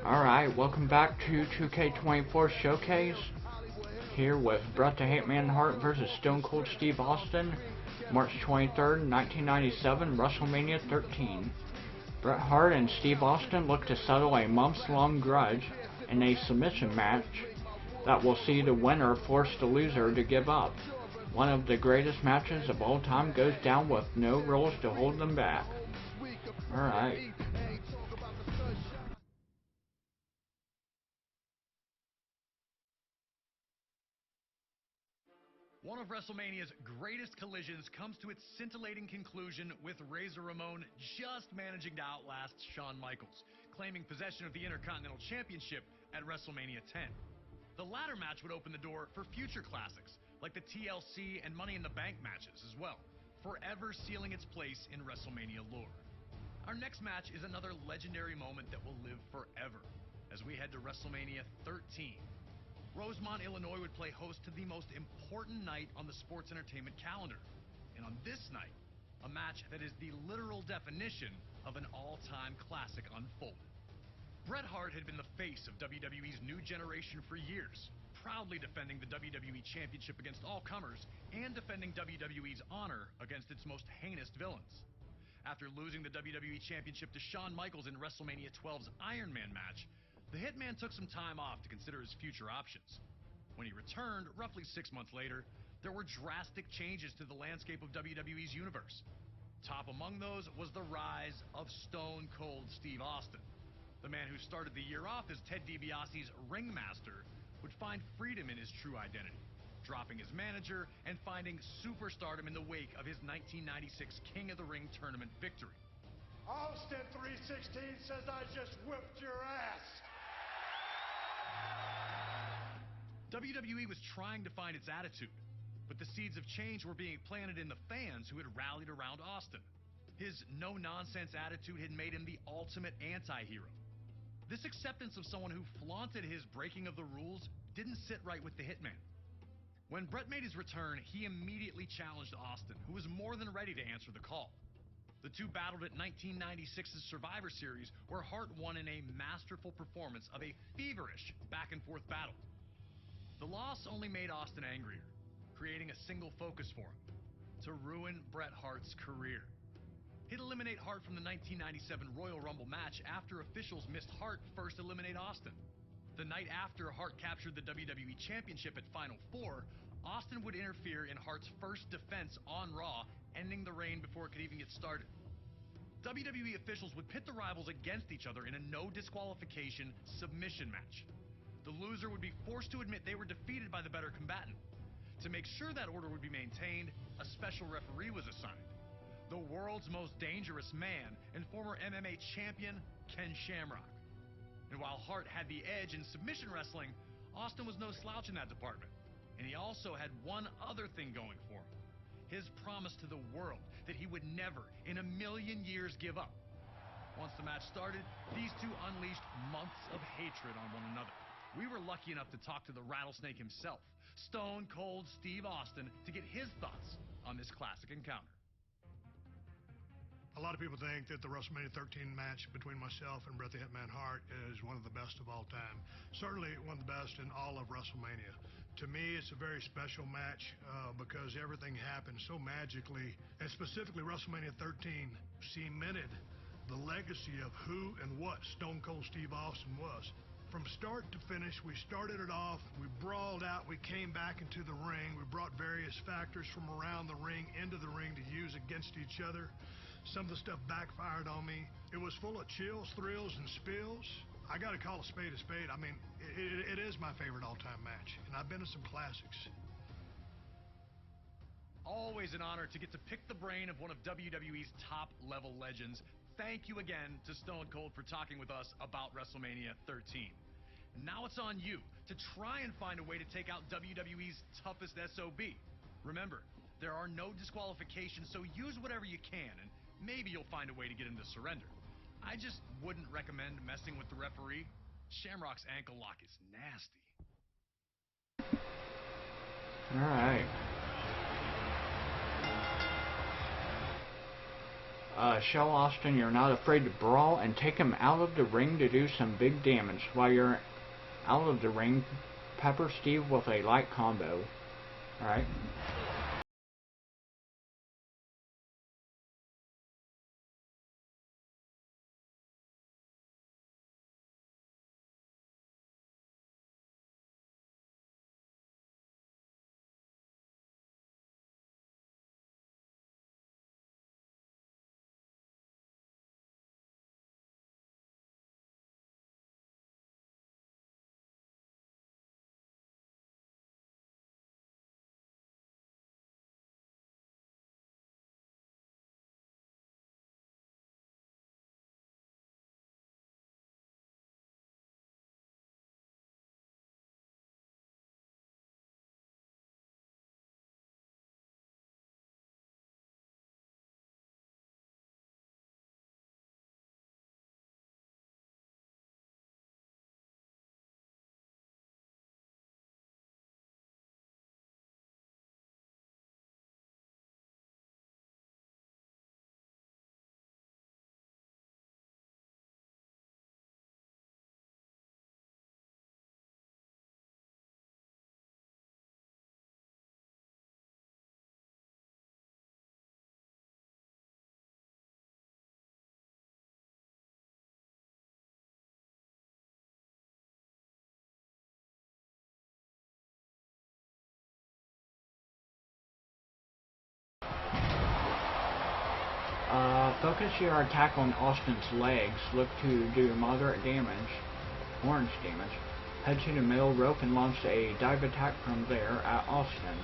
Alright, welcome back to 2K24 Showcase. Here with Bret the Hitman Hart versus Stone Cold Steve Austin, March 23rd, 1997, WrestleMania 13. Bret Hart and Steve Austin look to settle a months-long grudge in a submission match that will see the winner force the loser to give up. One of the greatest matches of all time goes down with no rules to hold them back. Alright. One of WrestleMania's greatest collisions comes to its scintillating conclusion with Razor Ramon just managing to outlast Shawn Michaels, claiming possession of the Intercontinental Championship at WrestleMania 10. The latter match would open the door for future classics, like the TLC and Money in the Bank matches as well, forever sealing its place in WrestleMania lore. Our next match is another legendary moment that will live forever, as we head to WrestleMania 13. Rosemont, Illinois would play host to the most important night on the sports entertainment calendar. And on this night, a match that is the literal definition of an all-time classic unfolded. Bret Hart had been the face of WWE's new generation for years, proudly defending the WWE Championship against all comers and defending WWE's honor against its most heinous villains. After losing the WWE Championship to Shawn Michaels in WrestleMania 12's Iron Man match, the Hitman took some time off to consider his future options. When he returned, roughly 6 months later, there were drastic changes to the landscape of WWE's universe. Top among those was the rise of Stone Cold Steve Austin. The man who started the year off as Ted DiBiase's ringmaster would find freedom in his true identity, dropping his manager and finding superstardom in the wake of his 1996 King of the Ring tournament victory. Austin 316 says I just whipped your ass. WWE was trying to find its attitude, but the seeds of change were being planted in the fans who had rallied around Austin. His no-nonsense attitude had made him the ultimate anti-hero. This acceptance of someone who flaunted his breaking of the rules didn't sit right with the Hitman. When Bret made his return, he immediately challenged Austin, who was more than ready to answer the call. The two battled at 1996's Survivor Series, where Hart won in a masterful performance of a feverish back-and-forth battle. The loss only made Austin angrier, creating a single focus for him: to ruin Bret Hart's career. He'd eliminate Hart from the 1997 Royal Rumble match after officials missed Hart first eliminate Austin. The night after Hart captured the WWE Championship at Final Four, Austin would interfere in Hart's first defense on Raw, ending the reign before it could even get started. WWE officials would pit the rivals against each other in a no disqualification submission match. The loser would be forced to admit they were defeated by the better combatant. To make sure that order would be maintained, a special referee was assigned: the world's most dangerous man and former MMA champion, Ken Shamrock. And while Hart had the edge in submission wrestling, Austin was no slouch in that department. And he also had one other thing going for him: his promise to the world that he would never in a million years give up. Once the match started, these two unleashed months of hatred on one another. We were lucky enough to talk to the Rattlesnake himself, Stone Cold Steve Austin, to get his thoughts on this classic encounter. A lot of people think that the WrestleMania 13 match between myself and Bret the Hitman Hart is one of the best of all time. Certainly one of the best in all of WrestleMania. To me, it's a very special match because everything happened so magically, and specifically WrestleMania 13 cemented the legacy of who and what Stone Cold Steve Austin was. From start to finish, we started it off, we brawled out, we came back into the ring, we brought various factors from around the ring into the ring to use against each other. Some of the stuff backfired on me. It was full of chills, thrills, and spills. I gotta call a spade a spade. I mean, it is my favorite all-time match, and I've been to some classics. Always an honor to get to pick the brain of one of WWE's top-level legends. Thank you again to Stone Cold for talking with us about WrestleMania 13. Now it's on you to try and find a way to take out WWE's toughest SOB. Remember, there are no disqualifications, so use whatever you can, and maybe you'll find a way to get him to surrender. I just wouldn't recommend messing with the referee. Shamrock's ankle lock is nasty. Alright. Show Austin you're not afraid to brawl and take him out of the ring to do some big damage. While you're out of the ring, pepper Steve with a light combo. Alright. Focus your attack on Austin's legs. Look to do moderate damage, orange damage. Head to the middle rope and launch a dive attack from there at Austin.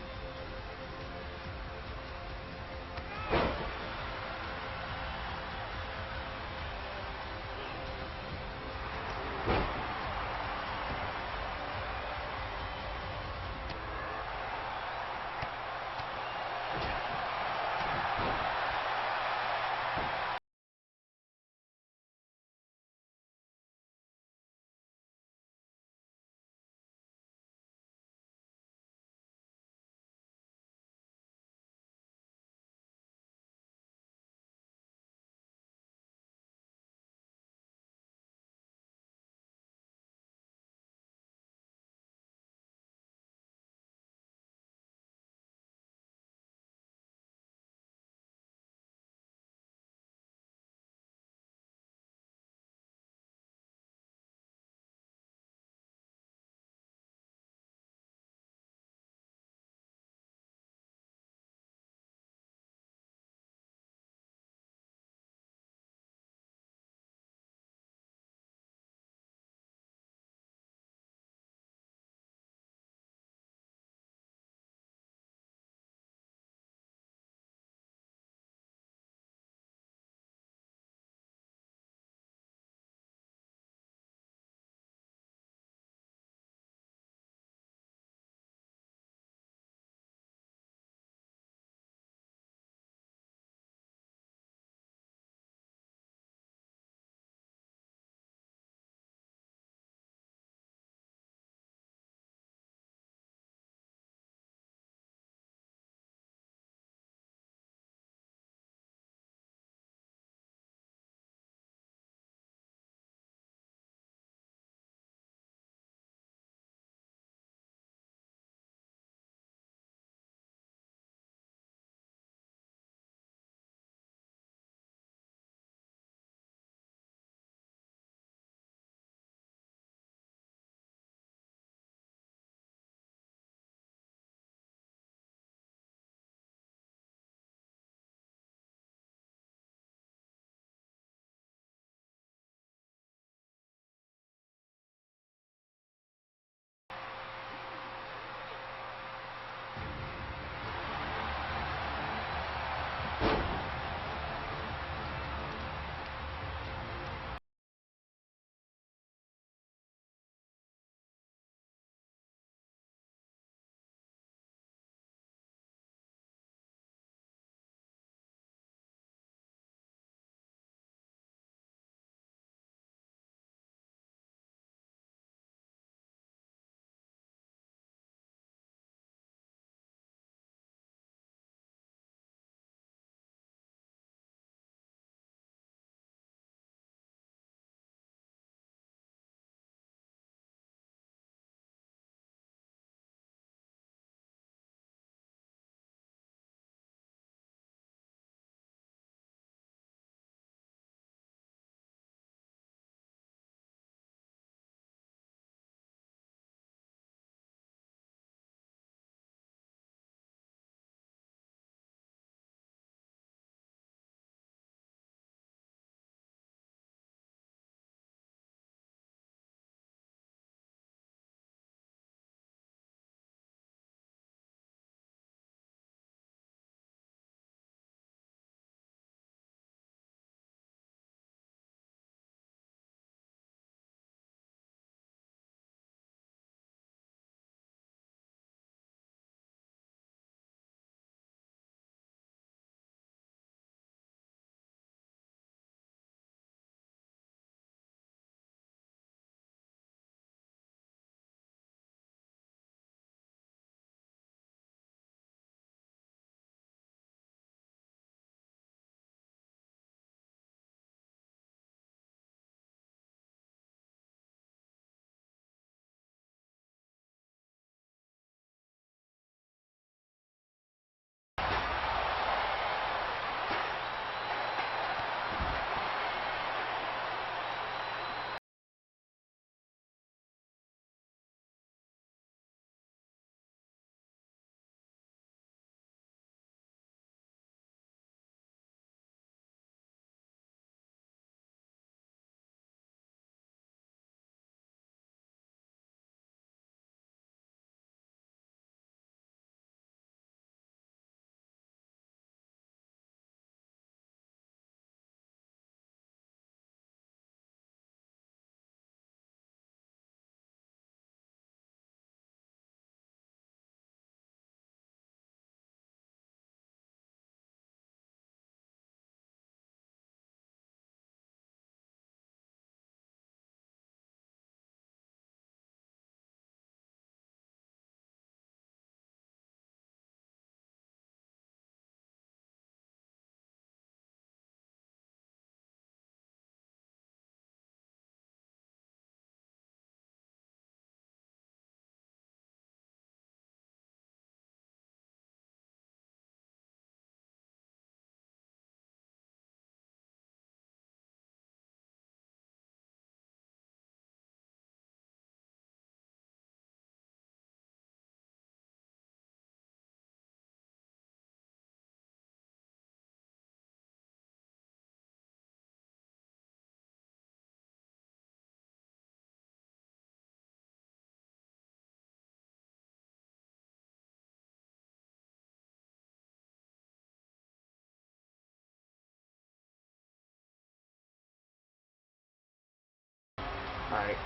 Alright,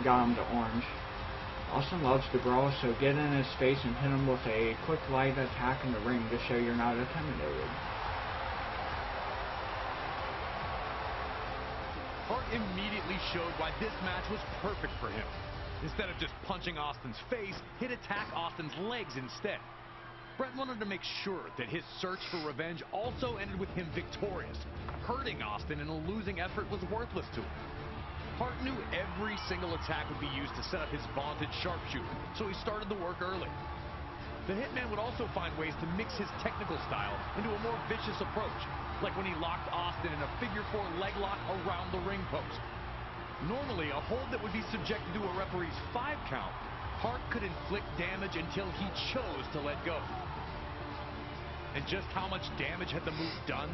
got him to orange. Austin loves to brawl, so get in his face and hit him with a quick light attack in the ring to show you're not intimidated. Hart immediately showed why this match was perfect for him. Instead of just punching Austin's face, he'd attack Austin's legs instead. Bret wanted to make sure that his search for revenge also ended with him victorious. Hurting Austin in a losing effort was worthless to him. Hart knew every single attack would be used to set up his vaunted sharpshooter, so he started the work early. The Hitman would also find ways to mix his technical style into a more vicious approach, like when he locked Austin in a figure-4 leg lock around the ring post. Normally, a hold that would be subjected to a referee's 5 count, Hart could inflict damage until he chose to let go. And just how much damage had the move done?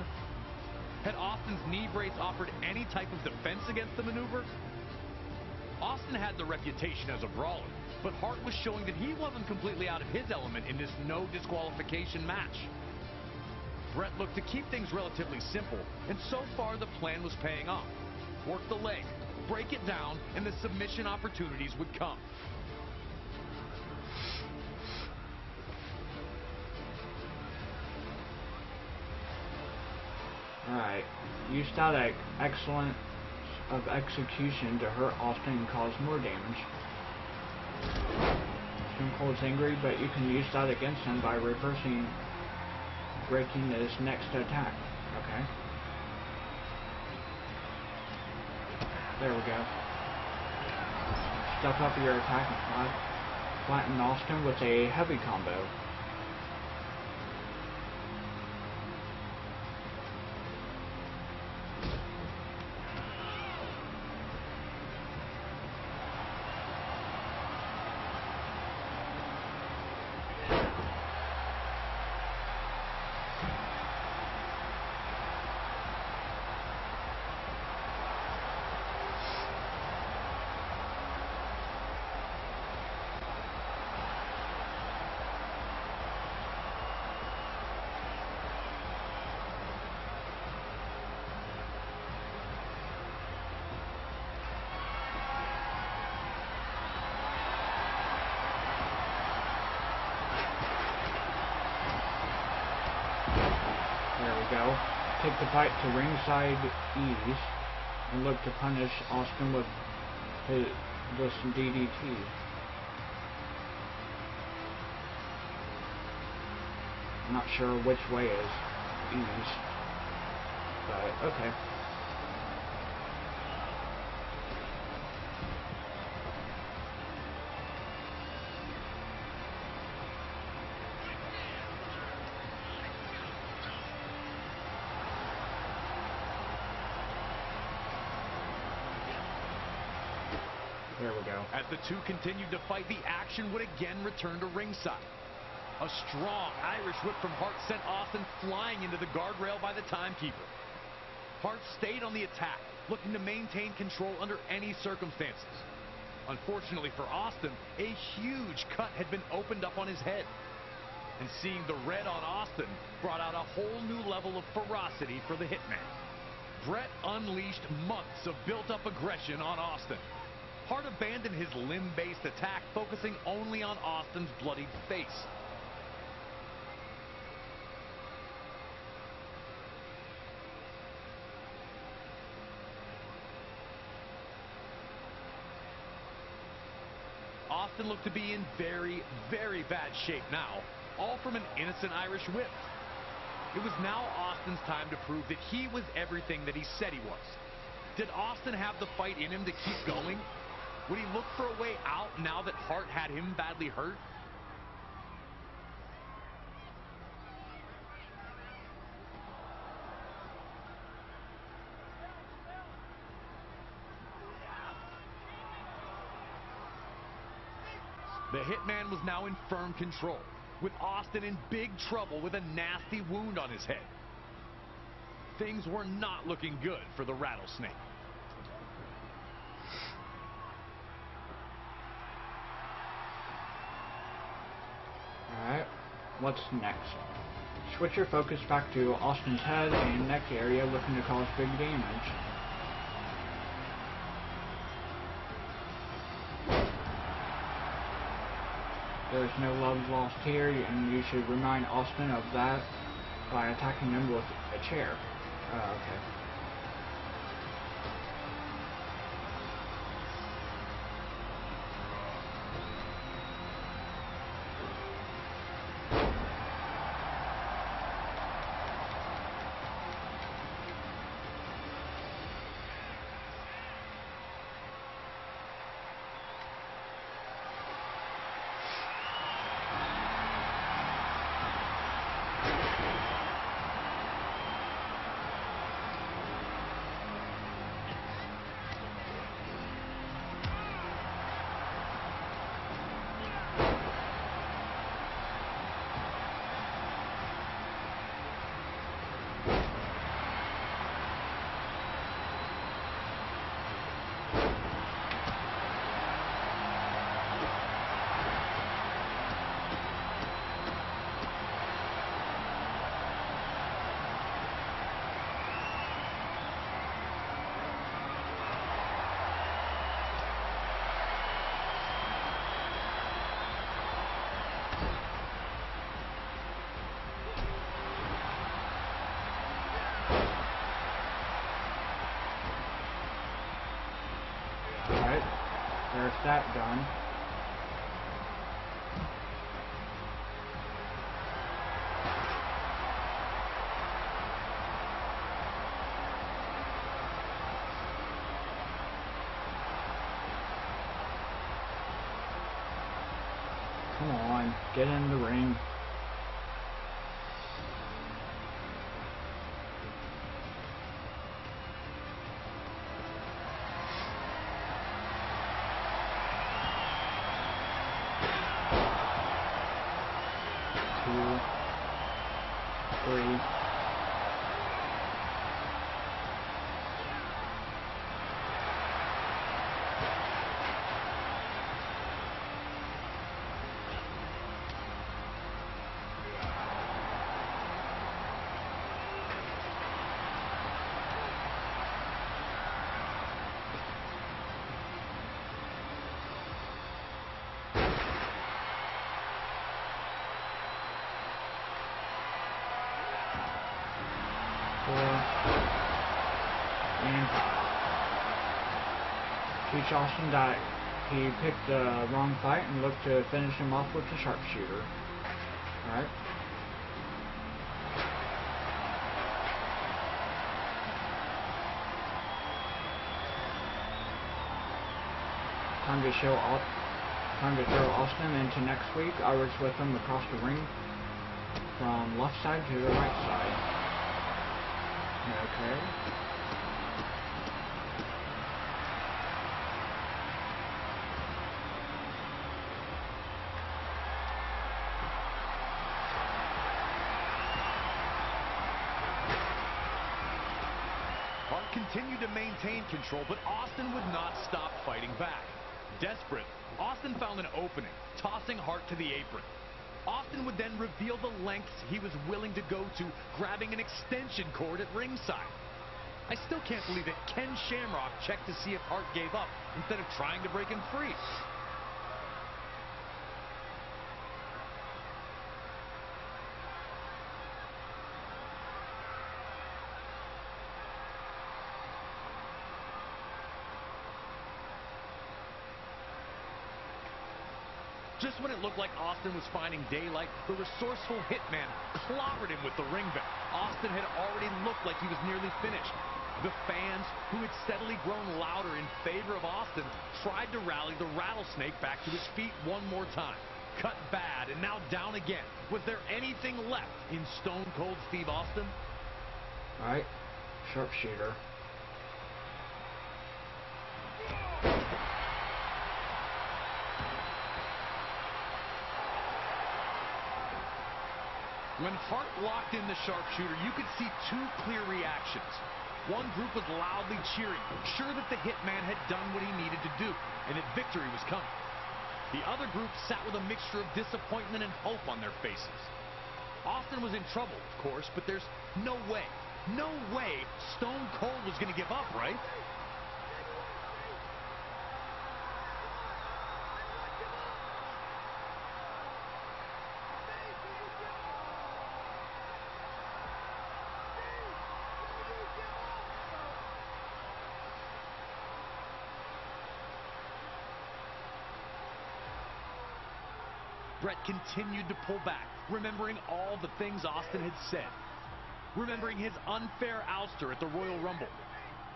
Had Austin's knee brace offered any type of defense against the maneuver? Austin had the reputation as a brawler, but Hart was showing that he wasn't completely out of his element in this no disqualification match. Bret looked to keep things relatively simple, and so far the plan was paying off. Work the leg, break it down, and the submission opportunities would come. Alright, used that excellence of execution to hurt Austin and cause more damage. Stone Cold's angry, but you can use that against him by reversing, breaking his next attack. Okay. There we go. Step up your attack and flatten Austin with a heavy combo. There we go. Take the fight to ringside ease and look to punish Austin with this DDT. I'm not sure which way is ease, but okay. There we go. As the two continued to fight, the action would again return to ringside. A strong Irish whip from Hart sent Austin flying into the guardrail by the timekeeper. Hart stayed on the attack, looking to maintain control under any circumstances. Unfortunately for Austin, a huge cut had been opened up on his head. And seeing the red on Austin brought out a whole new level of ferocity for the Hitman. Bret unleashed months of built-up aggression on Austin. Hart abandoned his limb-based attack, focusing only on Austin's bloodied face. Austin looked to be in very, very bad shape now, all from an innocent Irish whip. It was now Austin's time to prove that he was everything that he said he was. Did Austin have the fight in him to keep going? Would he look for a way out now that Hart had him badly hurt? The Hitman was now in firm control, with Austin in big trouble with a nasty wound on his head. Things were not looking good for the Rattlesnake. Alright, what's next? Switch your focus back to Austin's head and neck area, looking to cause big damage. There's no love lost here, and you should remind Austin of that by attacking him with a chair. Okay. Alright, there's that done. Come on, get in the ring. Two, three. And teach Austin that he picked the wrong fight and looked to finish him off with the sharpshooter. Alright. Time to throw Austin into next week. I was with him across the ring from left side to the right side. Okay. Hart continued to maintain control, but Austin would not stop fighting back. Desperate, Austin found an opening, tossing Hart to the apron. Austin would then reveal the lengths he was willing to go to, grabbing an extension cord at ringside. I still can't believe that Ken Shamrock checked to see if Hart gave up instead of trying to break him free. Just when it looked like Austin was finding daylight, the resourceful hitman clobbered him with the ring bell. Austin had already looked like he was nearly finished. The fans, who had steadily grown louder in favor of Austin, tried to rally the rattlesnake back to his feet one more time. Cut bad and now down again. Was there anything left in Stone Cold Steve Austin? Alright, sharpshooter. When Hart locked in the sharpshooter, you could see two clear reactions. One group was loudly cheering, sure that the hitman had done what he needed to do, and that victory was coming. The other group sat with a mixture of disappointment and hope on their faces. Austin was in trouble, of course, but there's no way Stone Cold was going to give up, right? Bret continued to pull back, remembering all the things Austin had said. Remembering his unfair ouster at the Royal Rumble.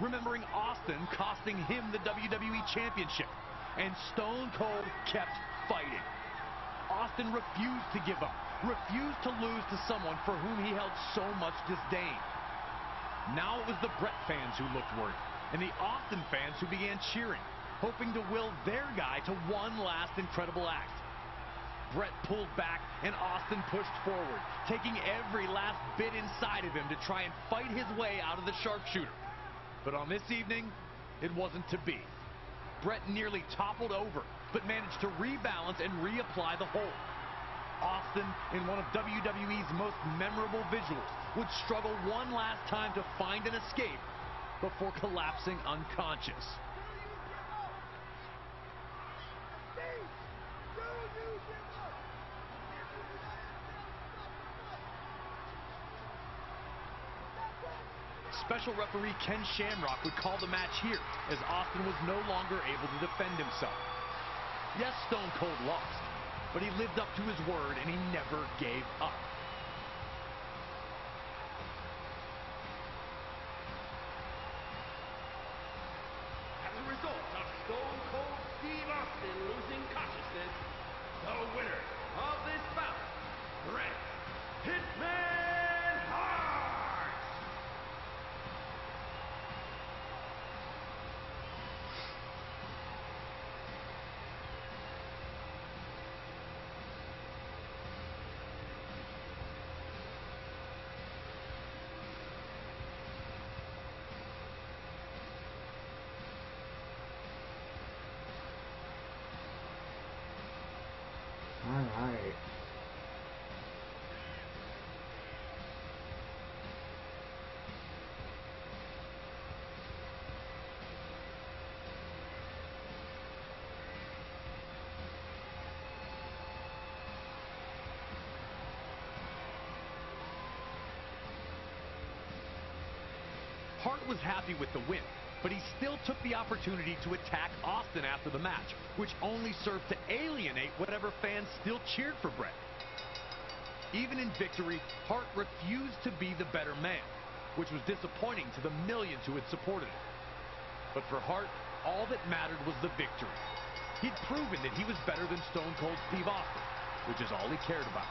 Remembering Austin costing him the WWE Championship. And Stone Cold kept fighting. Austin refused to give up, refused to lose to someone for whom he held so much disdain. Now it was the Bret fans who looked worried, and the Austin fans who began cheering, hoping to will their guy to one last incredible act. Bret pulled back, and Austin pushed forward, taking every last bit inside of him to try and fight his way out of the sharpshooter. But on this evening, it wasn't to be. Bret nearly toppled over, but managed to rebalance and reapply the hold. Austin, in one of WWE's most memorable visuals, would struggle one last time to find an escape before collapsing unconscious. Special referee Ken Shamrock would call the match here, as Austin was no longer able to defend himself. Yes, Stone Cold lost, but he lived up to his word and he never gave up. As a result of Stone Cold Steve Austin losing consciousness, the winner of this bout, Bret Hitman Hart! All right. Hart was happy with the win, but he still took the opportunity to attack Austin after the match, which only served to alienate whatever fans still cheered for Bret. Even in victory, Hart refused to be the better man, which was disappointing to the millions who had supported him. But for Hart, all that mattered was the victory. He'd proven that he was better than Stone Cold Steve Austin, which is all he cared about.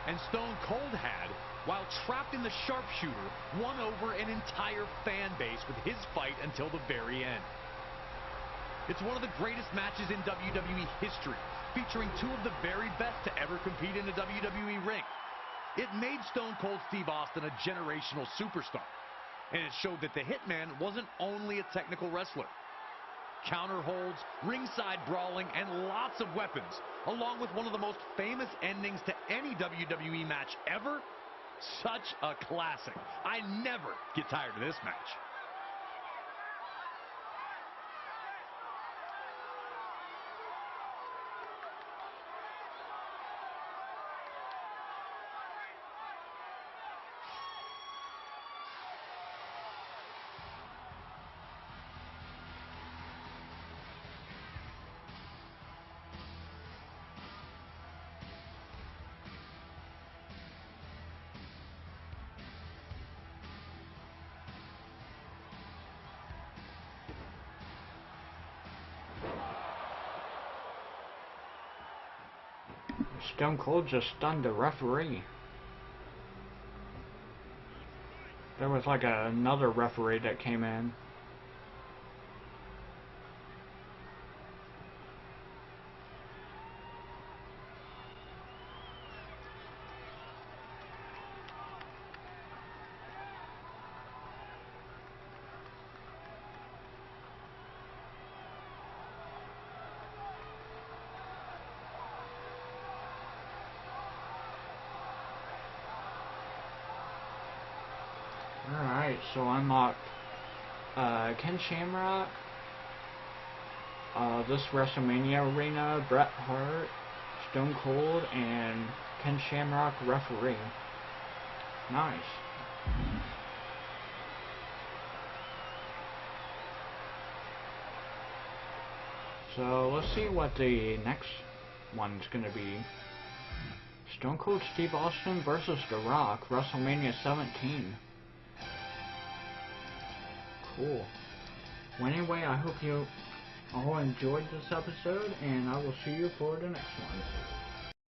And Stone Cold had, while trapped in the sharpshooter, won over an entire fan base with his fight until the very end. It's one of the greatest matches in WWE history, featuring two of the very best to ever compete in a WWE ring. It made Stone Cold Steve Austin a generational superstar, and it showed that the Hitman wasn't only a technical wrestler. Counter holds, ringside brawling, and lots of weapons, along with one of the most famous endings to any WWE match ever. Such a classic. I never get tired of this match. Stone Cold just stunned the referee. There was like another referee that came in. Alright, so I unlocked Ken Shamrock, this WrestleMania arena, Bret Hart, Stone Cold, and Ken Shamrock referee. Nice. So let's see what the next one's gonna be. Stone Cold Steve Austin versus The Rock, WrestleMania 17. Cool. Well, anyway, I hope you all enjoyed this episode, and I will see you for the next one.